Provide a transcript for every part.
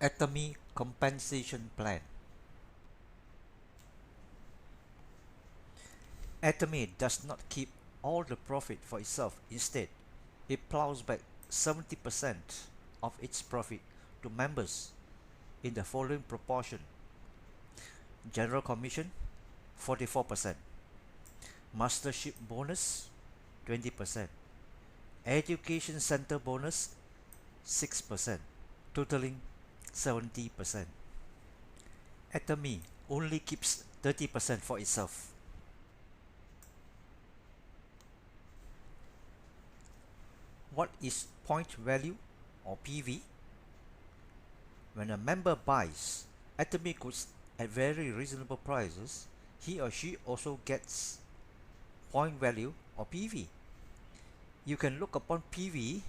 ATOMY Compensation Plan. ATOMY does not keep all the profit for itself. Instead, it plows back 70% of its profit to members in the following proportion: General Commission 44%, Mastership Bonus 20%, Education Center Bonus 6%, totaling 70%. ATOMY only keeps 30% for itself. What is point value or PV? When a member buys ATOMY goods at very reasonable prices, he or she also gets point value or PV. You can look upon PV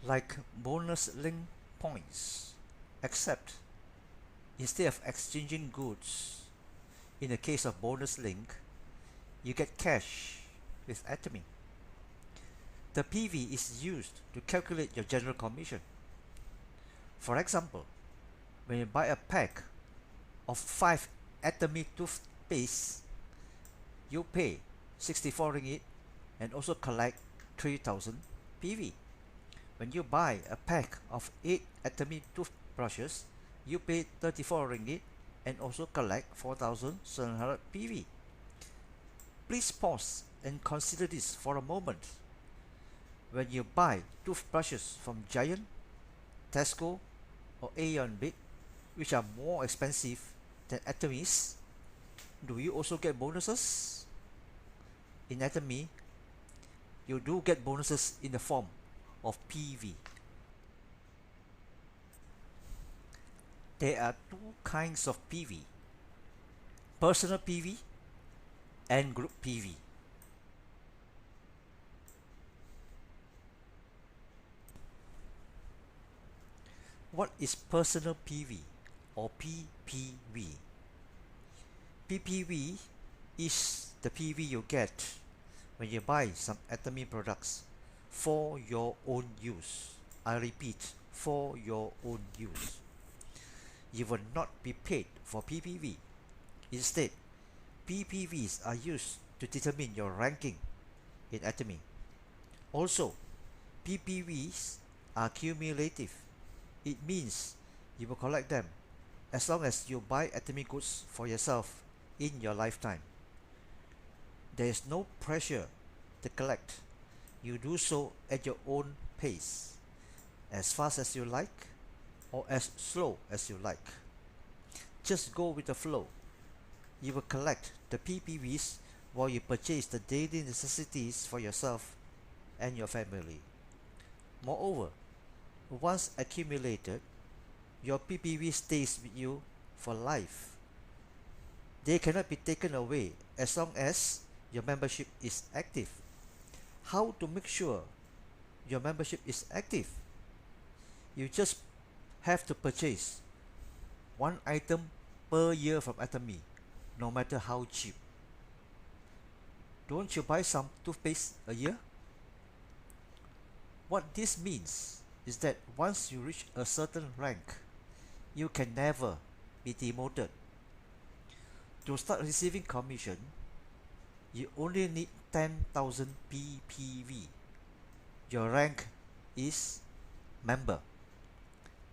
like bonus link points, except instead of exchanging goods, in the case of bonus link, you get cash with ATOMY. The PV is used to calculate your general commission. For example, when you buy a pack of 5 ATOMY toothpaste, you pay 64 ringgit and also collect 3000 PV. When you buy a pack of 8 ATOMY toothbrushes, you pay 34 ringgit and also collect 4700 PV. Please pause and consider this for a moment. When you buy toothbrushes from Giant, Tesco or Aeon Big, which are more expensive than ATOMY's, do you also get bonuses? In ATOMY, you do get bonuses in the form of PV. There are two kinds of PV: personal PV and group PV. What is personal PV or PPV? PPV is the PV you get when you buy some ATOMY products for your own use. I repeat, for your own use. You will not be paid for PPV. Instead, PPVs are used to determine your ranking in ATOMY. Also, PPVs are cumulative. It means you will collect them as long as you buy ATOMY goods for yourself in your lifetime. There is no pressure to collect. You do so at your own pace, as fast as you like or as slow as you like. Just go with the flow. You will collect the PPVs while you purchase the daily necessities for yourself and your family. Moreover, once accumulated, your PPV stays with you for life. They cannot be taken away as long as your membership is active. How to make sure your membership is active? You just have to purchase one item per year from ATOMY, no matter how cheap. Don't you buy some toothpaste a year? What this means is that once you reach a certain rank, you can never be demoted. To start receiving commission, you only need 10,000 PPV. Your rank is member.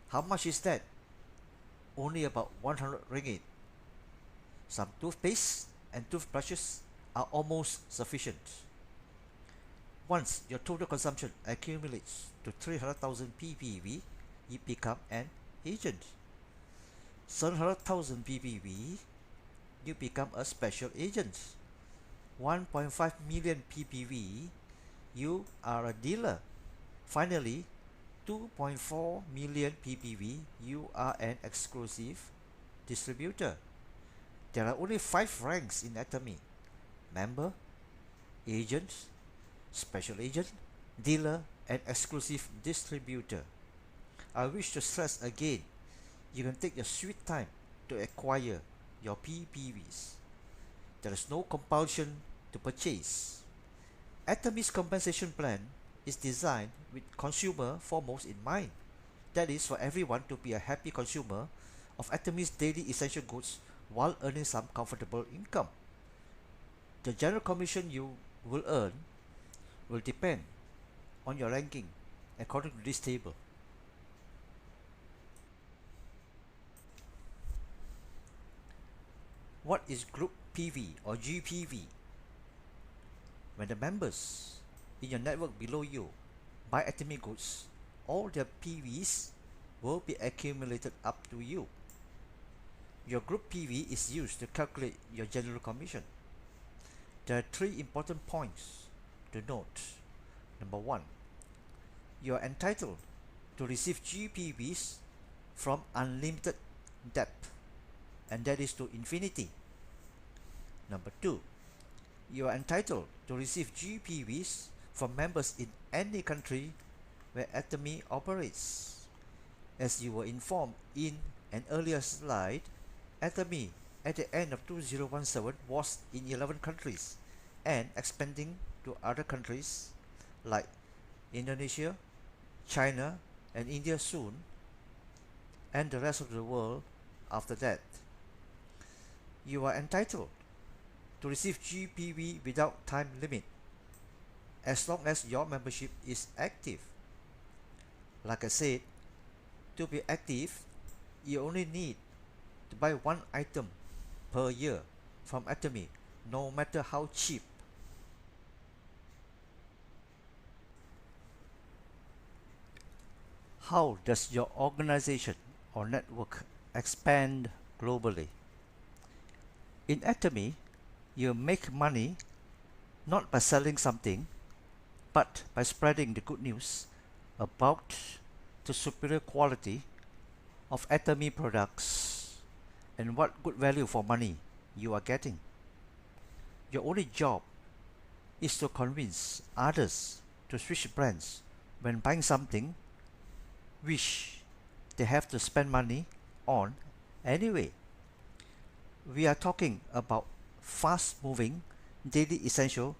How much is that? Only about 100 ringgit. Some toothpaste and toothbrushes are almost sufficient. Once your total consumption accumulates to 300,000 PPV, you become an agent. 700,000 PPV, you become a special agent. 1.5 million PPV, you are a dealer. Finally, 2.4 million PPV, you are an exclusive distributor. There are only 5 ranks in ATOMY: member, agent, special agent, dealer, and exclusive distributor. I wish to stress again, you can take your sweet time to acquire your PPVs. There is no compulsion to purchase. ATOMY's compensation plan is designed with consumer foremost in mind. That is for everyone to be a happy consumer of Atomy's daily essential goods while earning some comfortable income. The general commission you will earn will depend on your ranking according to this table. What is group PV or GPV? When the members in your network below you buy Atomy goods, all their PVs will be accumulated up to you. Your group PV is used to calculate your general commission. There are three important points to note. Number one, you are entitled to receive GPVs from unlimited depth, and that is to infinity. Number two, you are entitled to receive GPVs from members in any country where Atomy operates. As you were informed in an earlier slide, Atomy at the end of 2017 was in 11 countries and expanding to other countries like Indonesia, China, and India soon, and the rest of the world after that. You are entitled to receive GPV without time limit as long as your membership is active. Like I said, to be active, you only need to buy one item per year from Atomy, no matter how cheap. How does your organization or network expand globally? In Atomy, you make money not by selling something, but by spreading the good news about the superior quality of Atomy products and what good value for money you are getting. Your only job is to convince others to switch brands when buying something which they have to spend money on anyway. We are talking about fast-moving, daily essential,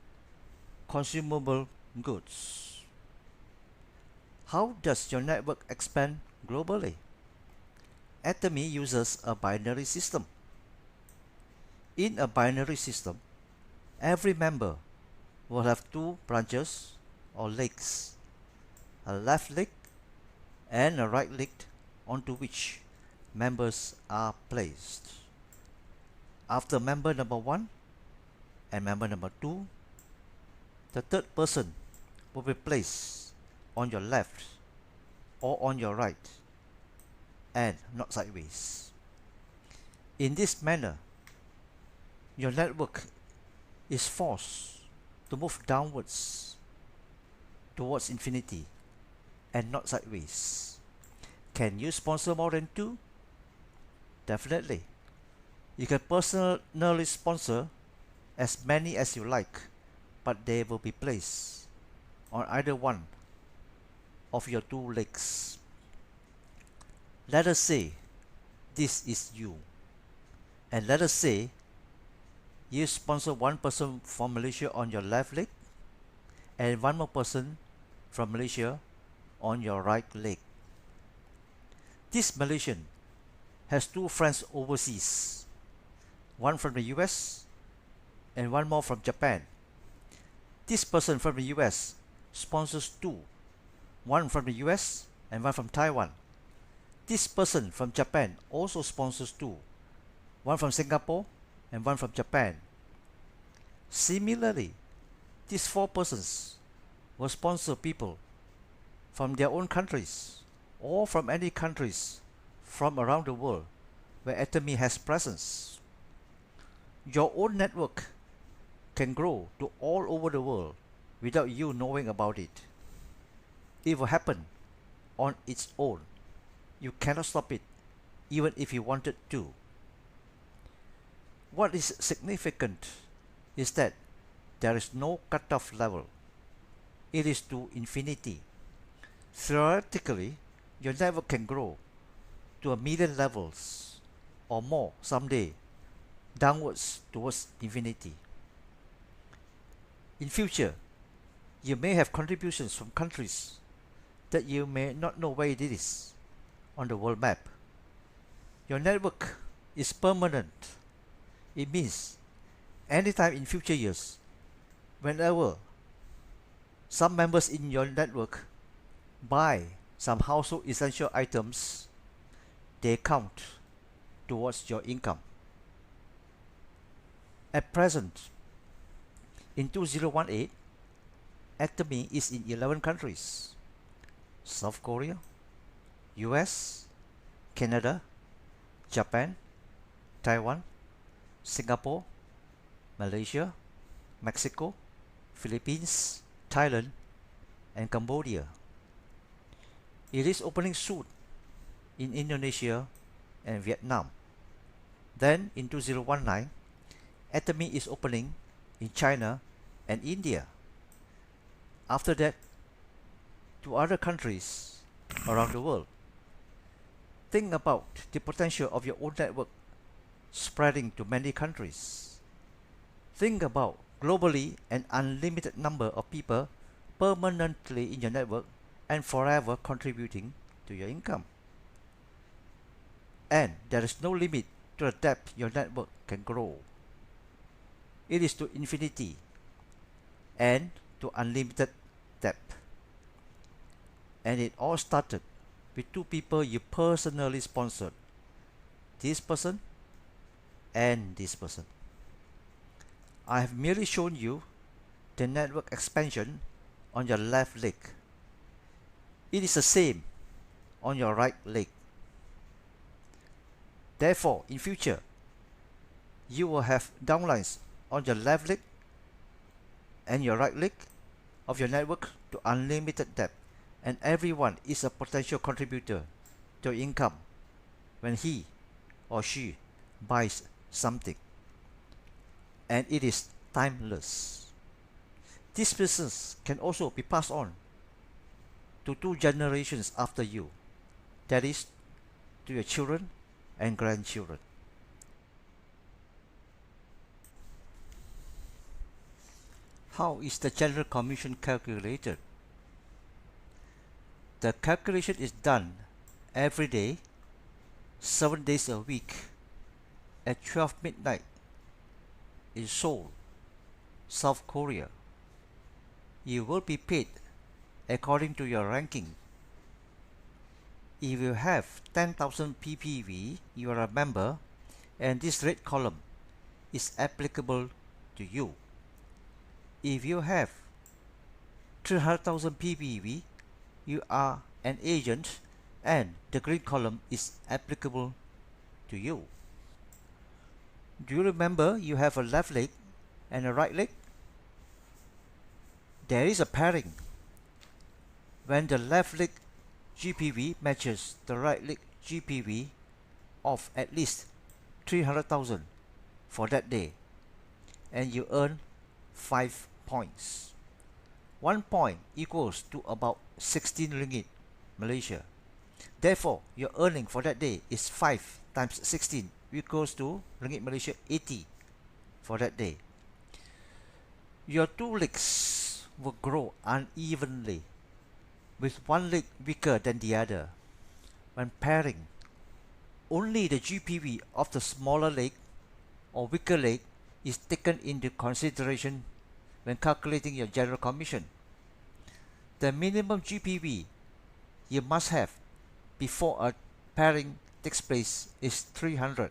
consumable goods. How does your network expand globally? Atomy uses a binary system. In a binary system, every member will have two branches or legs, a left leg and a right leg onto which members are placed. After member number 1 and member number 2, the third person will be placed on your left or on your right and not sideways. In this manner, your network is forced to move downwards towards infinity and not sideways. Can you sponsor more than 2? Definitely. You can personally sponsor as many as you like, but they will be placed on either one of your 2 legs. Let us say this is you, and let us say you sponsor one person from Malaysia on your left leg and one more person from Malaysia on your right leg. This Malaysian has 2 friends overseas, one from the US and one more from Japan. This person from the US sponsors 2, one from the US and one from Taiwan. This person from Japan also sponsors 2, one from Singapore and one from Japan. Similarly, these 4 persons will sponsor people from their own countries or from any countries from around the world where Atomy has presence. Your own network can grow to all over the world without you knowing about it. It will happen on its own. You cannot stop it, even if you wanted to. What is significant is that there is no cutoff level. It is to infinity. Theoretically, your network can grow to 1,000,000 levels or more someday, downwards towards infinity. In future, you may have contributions from countries that you may not know where it is, on the world map. Your network is permanent. It means anytime in future years, whenever some members in your network buy some household essential items, they count towards your income. At present, in 2018, ATOMY is in 11 countries: South Korea, US, Canada, Japan, Taiwan, Singapore, Malaysia, Mexico, Philippines, Thailand, and Cambodia. It is opening soon in Indonesia and Vietnam. Then in 2019, ATOMY is opening in China and India. After that, to other countries around the world. Think about the potential of your own network spreading to many countries. Think about globally an unlimited number of people permanently in your network and forever contributing to your income. And there is no limit to the depth your network can grow. It is to infinity and to unlimited depth. And it all started with two people you personally sponsored, this person and this person. I have merely shown you the network expansion on your left leg. It is the same on your right leg. Therefore, in future, you will have downlines on your left leg and your right leg of your network to unlimited depth, and everyone is a potential contributor to income when he or she buys something, and it is timeless. This business can also be passed on to 2 generations after you, that is, to your children and grandchildren. How is the general commission calculated? The calculation is done every day, 7 days a week, at 12 midnight in Seoul, South Korea. You will be paid according to your ranking. If you have 10,000 ppv, you are a member, and this red column is applicable to you. If you have 300,000 ppv, you are an agent, and the green column is applicable to you. Do you remember you have a left leg and a right leg? There is a pairing. When the left leg GPV matches the right leg GPV of at least 300,000 for that day, and you earn 5 points. 1 point equals to about 16 ringgit Malaysia. Therefore, your earning for that day is 5 times 16 equals to ringgit Malaysia 80 for that day. Your 2 legs will grow unevenly, with one leg weaker than the other. When pairing, only the GPV of the smaller leg or weaker leg is taken into consideration when calculating your general commission. The minimum GPV you must have before a pairing takes place is 300,000.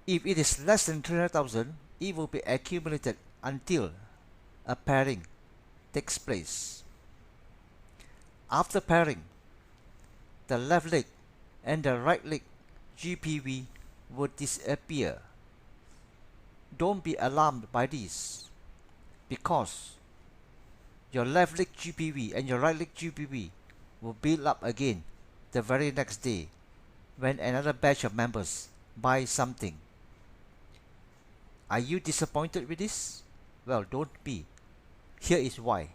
If it is less than 300,000, it will be accumulated until a pairing takes place. After pairing, the left leg and the right leg GPV will disappear. Don't be alarmed by this, because your left leg GPV and your right leg GPV will build up again the very next day when another batch of members buy something. Are you disappointed with this? Well, don't be. Here is why.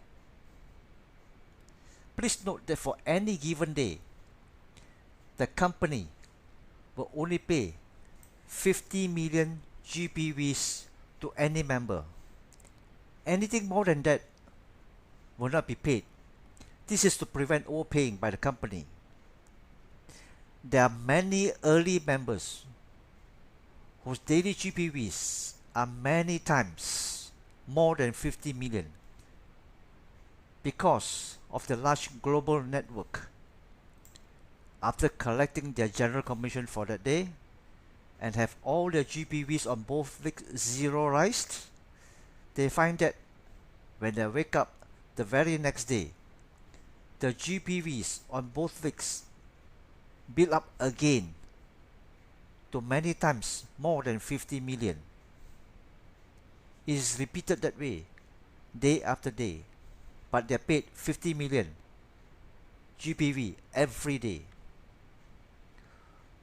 Please note that for any given day, the company will only pay 50 million GPVs to any member. Anything more than that will not be paid. This is to prevent overpaying by the company. There are many early members whose daily GPVs are many times more than 50 million because of the large global network. After collecting their general commission for that day and have all their GPVs on both legs zeroized, they find that when they wake up the very next day, the GPVs on both legs build up again to many times more than 50 million. It is repeated that way, day after day, but they are paid 50 million GPV every day.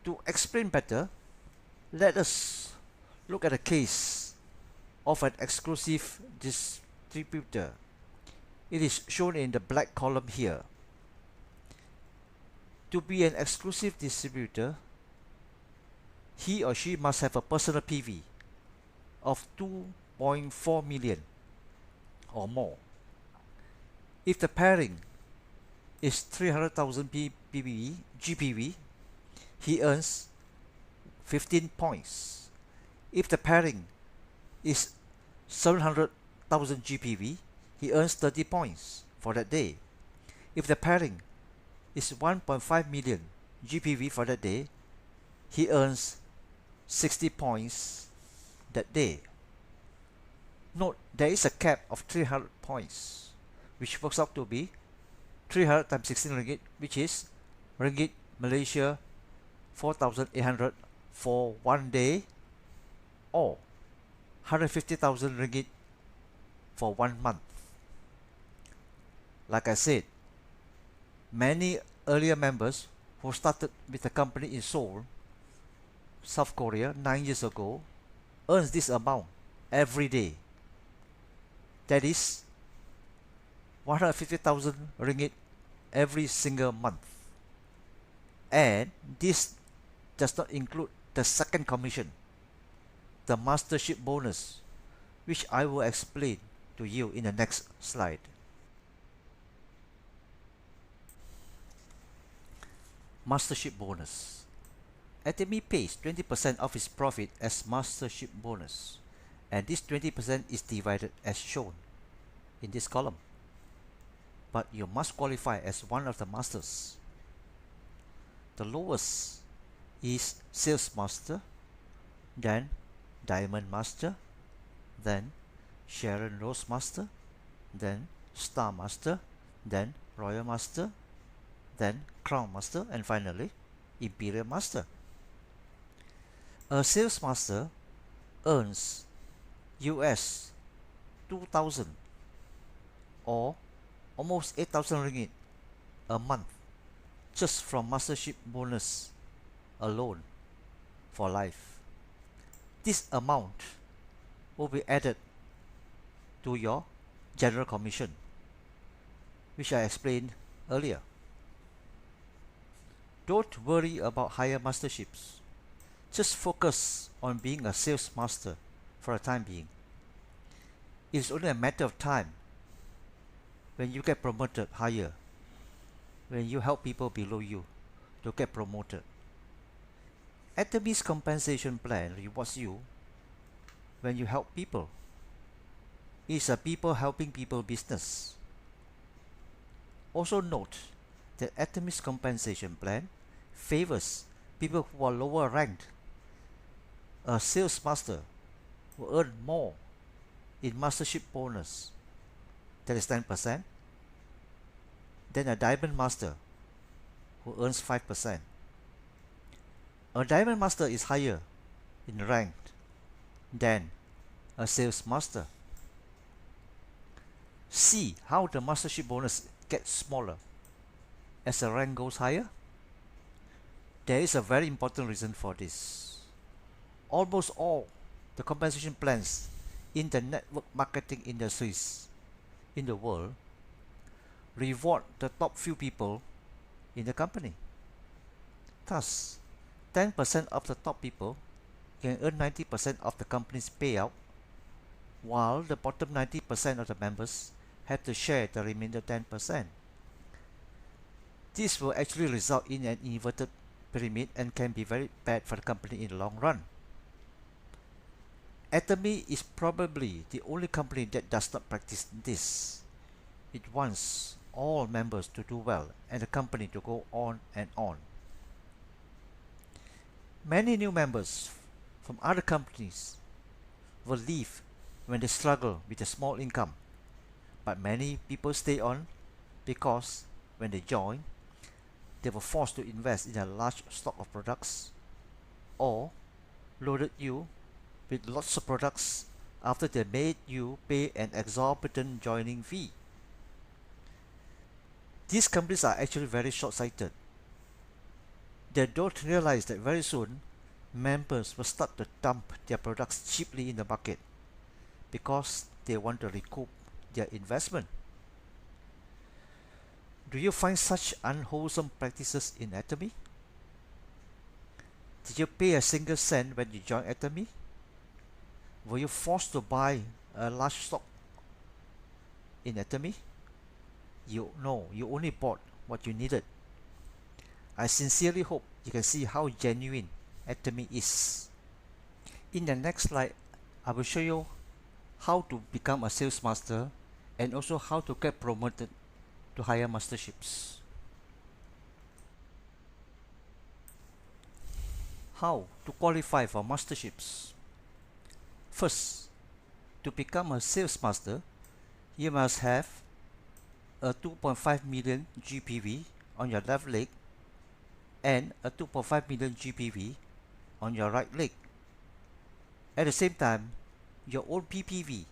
To explain better, let us look at a case of an exclusive distributor. It is shown in the black column here. To be an exclusive distributor, he or she must have a personal PV of 2.4 million or more. If the pairing is 300,000 GPV, he earns 15 points. If the pairing is 700,000 GPV, he earns 30 points for that day. If the pairing is 1.5 million GPV for that day, he earns 60 points that day. Note, there is a cap of 300 points, which works out to be 300 times 16 ringgit, which is ringgit Malaysia 4,800 for one day, or 150,000 ringgit for 1 month. Like I said, many earlier members who started with the company in Seoul, South Korea 9 years ago earns this amount every day. That is 150,000 ringgit every single month. And this does not include the second commission, the mastership bonus, which I will explain to you in the next slide. Mastership bonus. ATOMY pays 20% of its profit as mastership bonus, and this 20% is divided as shown in this column. But you must qualify as one of the masters. The lowest is Sales Master, then Diamond Master, then Sharon Rose Master, then Star Master, then Royal Master, then Crown Master, and finally Imperial Master. A Sales Master earns US 2,000 or almost 8,000 ringgit a month just from mastership bonus alone for life. This amount will be added to your general commission, which I explained earlier. Don't worry about higher masterships. Just focus on being a sales master for the time being. It's only a matter of time when you get promoted higher, when you help people below you to get promoted. ATOMY's compensation plan rewards you when you help people. It's a people helping people business. Also note that ATOMY's compensation plan favors people who are lower ranked. A sales master will earn more in mastership bonus, that is 10%, than a diamond master who earns 5%. A diamond master is higher in rank than a sales master. See how the mastership bonus gets smaller as the rank goes higher. There is a very important reason for this. Almost all the compensation plans in the network marketing industries in the world reward the top few people in the company. Thus, 10% of the top people can earn 90% of the company's payout, while the bottom 90% of the members have to share the remainder 10%. This will actually result in an inverted pyramid and can be very bad for the company in the long run. ATOMY is probably the only company that does not practice this. It wants all members to do well and the company to go on and on. Many new members from other companies will leave when they struggle with a small income, but many people stay on because when they join, they were forced to invest in a large stock of products or loaded you with lots of products after they made you pay an exorbitant joining fee. These companies are actually very short-sighted. They don't realize that very soon members will start to dump their products cheaply in the market because they want to recoup their investment. Do you find such unwholesome practices in ATOMY? Did you pay a single cent when you joined ATOMY? Were you forced to buy a large stock in ATOMY? You only bought what you needed. I sincerely hope you can see how genuine ATOMY is. In the next slide, I will show you how to become a sales master and also how to get promoted to higher masterships. How to qualify for masterships? First, to become a sales master, you must have a 2.5 million GPV on your left leg and a 2.5 million GPV on your right leg. At the same time, your own PPV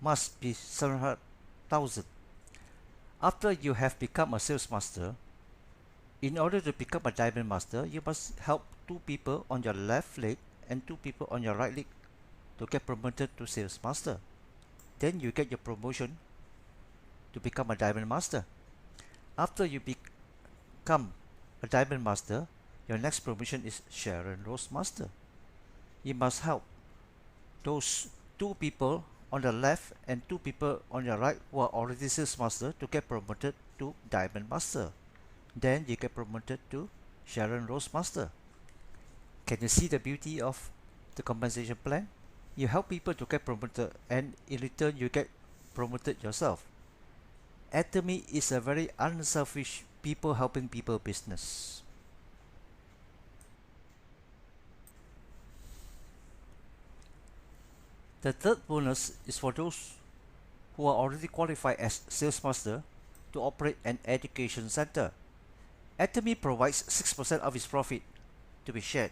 must be 700,000. After you have become a sales master, in order to become a diamond master, you must help 2 people on your left leg and 2 people on your right leg to get promoted to sales master. Then you get your promotion to become a diamond master. After you become a diamond master, your next promotion is Sharon Rose Master. You must help those 2 people on the left and 2 people on your right who are already sales master to get promoted to diamond master. Then you get promoted to Sharon Rose Master. Can you see the beauty of the compensation plan? You help people to get promoted and in return you get promoted yourself. ATOMY is a very unselfish people helping people business. The third bonus is for those who are already qualified as sales master to operate an education center. ATOMY provides 6% of its profit to be shared.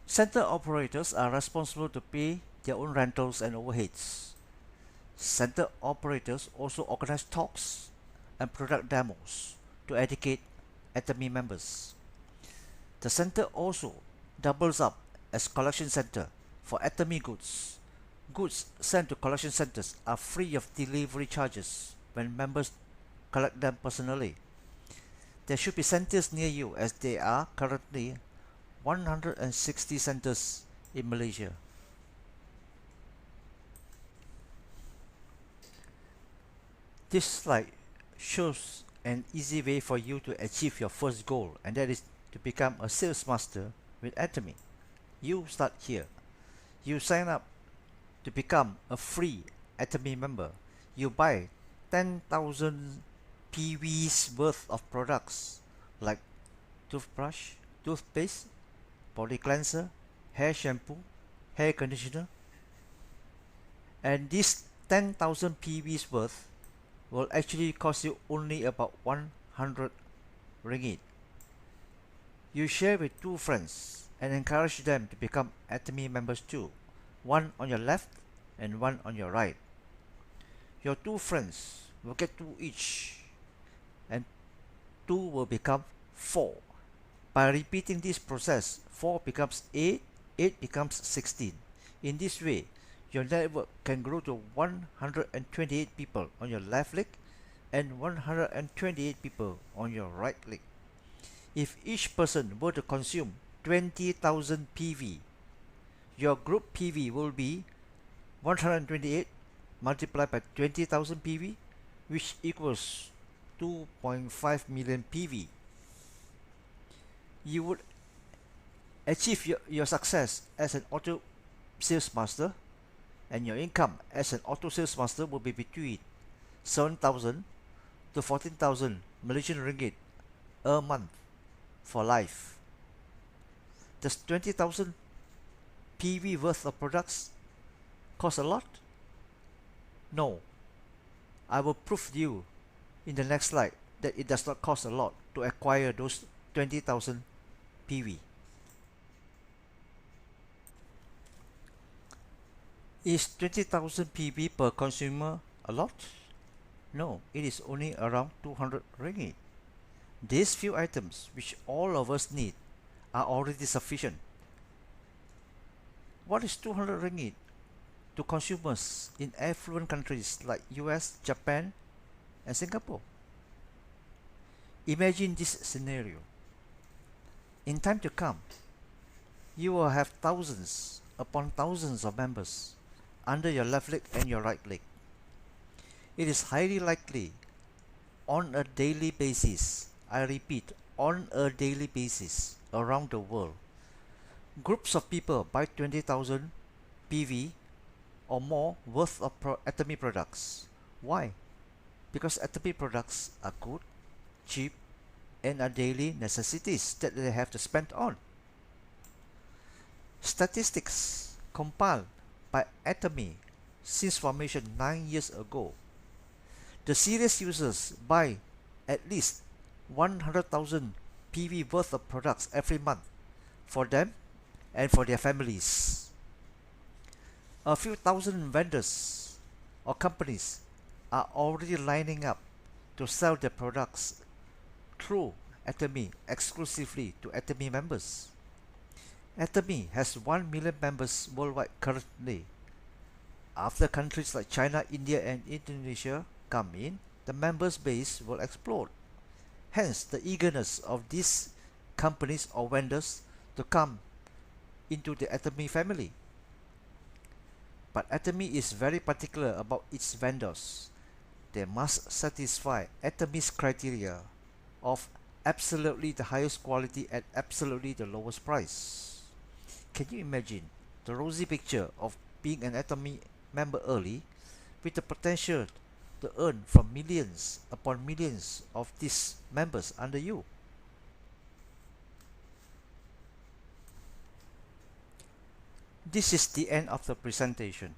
Center operators are responsible to pay their own rentals and overheads. Center operators also organize talks and product demos to educate ATOMY members. The center also doubles up as collection center for ATOMY goods. Goods sent to collection centers are free of delivery charges when members collect them personally. There should be centers near you as there are currently 160 centers in Malaysia. This slide shows an easy way for you to achieve your first goal, and that is to become a sales master with ATOMY. You start here. You sign up to become a free ATOMY member. You buy 10,000 PVs worth of products like toothbrush, toothpaste, body cleanser, hair shampoo, hair conditioner, and this 10,000 PVs worth will actually cost you only about 100 ringgit. You share with 2 friends and encourage them to become ATOMY members too, one on your left and one on your right. Your 2 friends will get 2 each and 2 will become 4. By repeating this process, 4 becomes 8, 8 becomes 16. In this way, your network can grow to 128 people on your left leg and 128 people on your right leg. If each person were to consume 20,000 PV, your group PV will be 128 multiplied by 20,000 PV, which equals 2.5 million PV. You would achieve your success as an auto sales master, and your income as an auto sales master will be between 7,000 to 14,000 Malaysian ringgit a month for life. Does 20,000 PV worth of products cost a lot? No. I will prove to you in the next slide that it does not cost a lot to acquire those 20,000 PV. Is 20,000 PV per consumer a lot? No, it is only around 200 ringgit. These few items, which all of us need, are already sufficient. What is 200 ringgit to consumers in affluent countries like US, Japan, and Singapore? Imagine this scenario. In time to come, you will have thousands upon thousands of members under your left leg and your right leg. It is highly likely on a daily basis, I repeat, on a daily basis around the world, groups of people buy 20,000 PV or more worth of ATOMY products. Why? Because ATOMY products are good, cheap, and are daily necessities that they have to spend on. Statistics compiled by ATOMY since formation 9 years ago. The serious users buy at least 100,000 PV worth of products every month for them and for their families. A few thousand vendors or companies are already lining up to sell their products through ATOMY exclusively to ATOMY members. ATOMY has 1 million members worldwide currently. After countries like China, India, and Indonesia come in, the members base will explode. Hence, the eagerness of these companies or vendors to come into the ATOMY family. But ATOMY is very particular about its vendors. They must satisfy ATOMY's criteria of absolutely the highest quality at absolutely the lowest price. Can you imagine the rosy picture of being an ATOMY member early with the potential to earn from millions upon millions of these members under you? This is the end of the presentation.